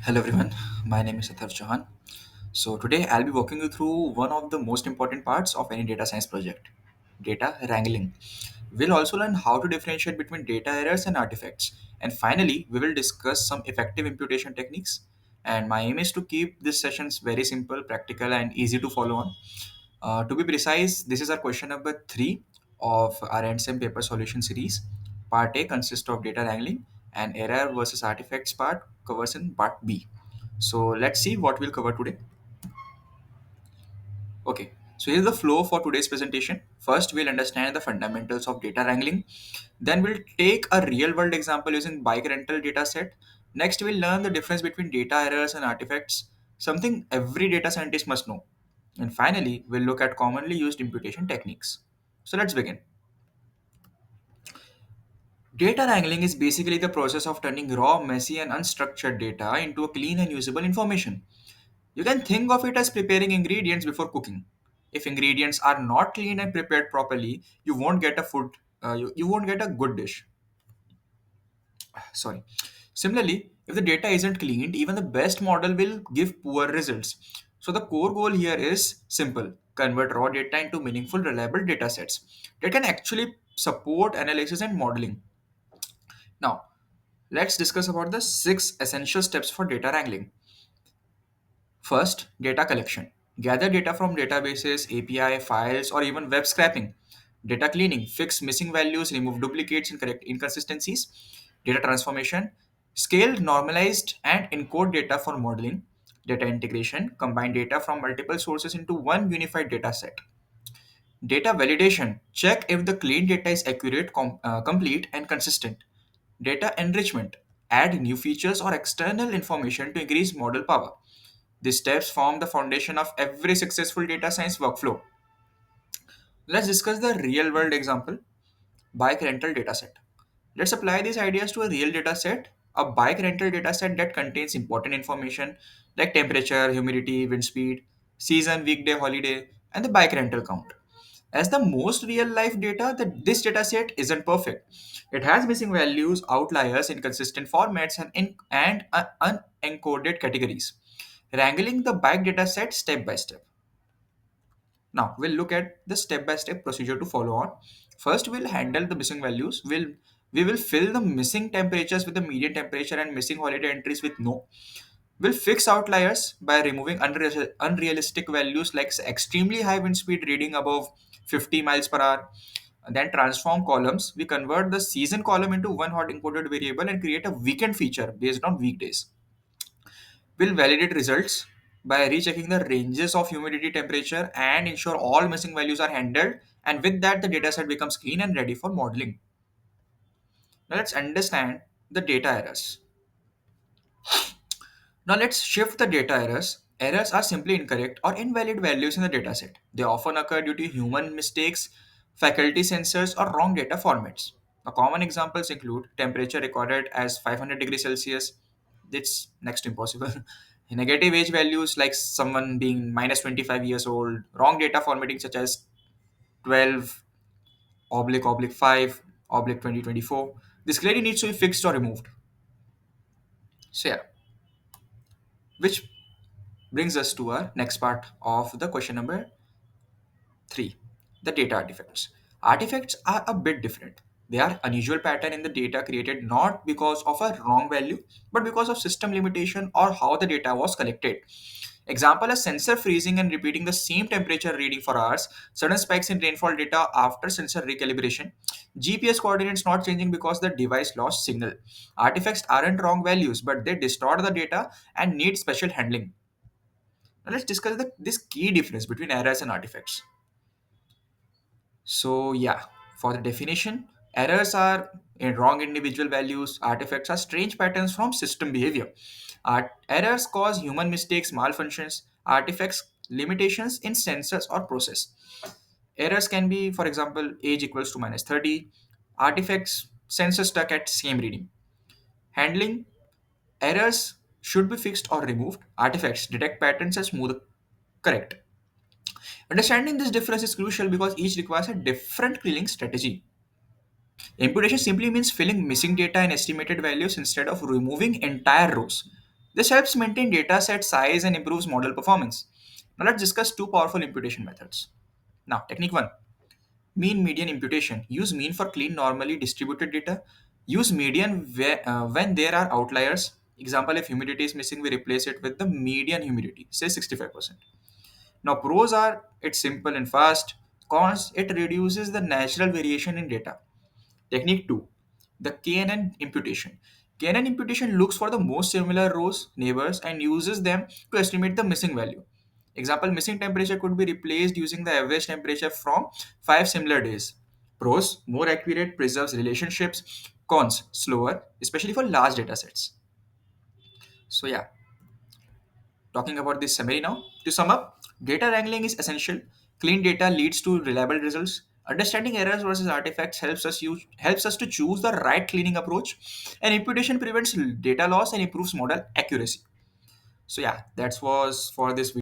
Hello everyone, my name is Sathar Chauhan. So today I'll be walking you through one of the most important parts of any data science project, data wrangling. We'll also learn how to differentiate between data errors and artifacts. And finally, we will discuss some effective imputation techniques. And my aim is to keep these sessions very simple, practical, and easy to follow on. To be precise, this is our question number three of our NSEM paper solution series. Part A consists of data wrangling, and error versus artifacts part covers in part B. So let's see what we'll cover today. Okay, so here's the flow for today's presentation. First, we'll understand the fundamentals of data wrangling. Then we'll take a real world example using bike rental data set. Next, we'll learn the difference between data errors and artifacts, something every data scientist must know. And finally, we'll look at commonly used imputation techniques. So let's begin. Data wrangling is basically the process of turning raw, messy, and unstructured data into a clean and usable information. You can think of it as preparing ingredients before cooking. If ingredients are not clean and prepared properly, you won't get a you won't get a good dish. Sorry. Similarly, if the data isn't cleaned, even the best model will give poor results. So the core goal here is simple: convert raw data into meaningful, reliable data sets that can actually support analysis and modeling. Now, let's discuss about the six essential steps for data wrangling. First, data collection. Gather data from databases, API, files, or even web scraping. Data cleaning. Fix missing values, remove duplicates and correct inconsistencies. Data transformation. Scale, normalized, and encode data for modeling. Data integration. Combine data from multiple sources into one unified data set. Data validation. Check if the clean data is accurate, complete, and consistent. Data enrichment. Add new features or external information to increase model power. These steps form the foundation of every successful data science workflow. Let's discuss the real world example: bike rental dataset. Let's apply these ideas to a real dataset, a bike rental dataset that contains important information like temperature, humidity, wind speed, season, weekday, holiday, and the bike rental count. As the most real life data, this dataset isn't perfect. It has missing values, outliers, inconsistent formats, and unencoded categories. Wrangling the bike dataset step by step. Now we'll look at the step-by-step procedure to follow on. First, we'll handle the missing values. We will fill the missing temperatures with the median temperature and missing holiday entries with no. We'll fix outliers by removing unrealistic values like extremely high wind speed reading above 50 miles per hour. And then transform columns. We convert the season column into one hot encoded variable and create a weekend feature based on weekdays. Will validate results by rechecking the ranges of humidity, temperature, and ensure all missing values are handled. And with that, the dataset becomes clean and ready for modeling. Now let's understand the data errors. Now let's shift the data errors. Errors are simply incorrect or invalid values in the dataset. They often occur due to human mistakes, faculty sensors, or wrong data formats. The common examples include temperature recorded as 500 degrees Celsius. It's next to impossible. Negative age values like someone being minus 25 years old. Wrong data formatting such as 12 oblique 5 oblique 2024. This clearly needs to be fixed or removed. So yeah, which brings us to our next part of the question number three, the data artifacts. Artifacts are a bit different. They are unusual pattern in the data created not because of a wrong value, but because of system limitation or how the data was collected. Example: a sensor freezing and repeating the same temperature reading for hours, sudden spikes in rainfall data after sensor recalibration, GPS coordinates not changing because the device lost signal. Artifacts aren't wrong values, but they distort the data and need special handling. Now let's discuss this key difference between errors and artifacts. So yeah, for the definition, errors are in wrong individual values, artifacts are strange patterns from system behavior. Errors cause human mistakes, malfunctions, artifacts limitations in sensors or process. Errors can be, for example, age equals to minus 30, artifacts sensor stuck at same reading. Handling: errors should be fixed or removed, artifacts detect patterns and smooth correct. Understanding this difference is crucial because each requires a different cleaning strategy. Imputation simply means filling missing data and estimated values instead of removing entire rows. This helps maintain data set size and improves model performance. Now let's discuss two powerful imputation methods. Now, technique 1, mean median imputation. Use mean for clean normally distributed data. Use median when there are outliers. Example, if humidity is missing, we replace it with the median humidity, say 65%. Now, pros are it's simple and fast. Cons, it reduces the natural variation in data. Technique 2, the KNN imputation. KNN imputation looks for the most similar rows, neighbors, and uses them to estimate the missing value. Example, missing temperature could be replaced using the average temperature from 5 similar days. Pros, more accurate, preserves relationships. Cons, slower, especially for large data sets. So yeah, talking about this summary now. To sum up, data wrangling is essential. Clean data leads to reliable results. Understanding errors versus artifacts helps us to choose the right cleaning approach, and imputation prevents data loss and improves model accuracy. So yeah, that was for this video.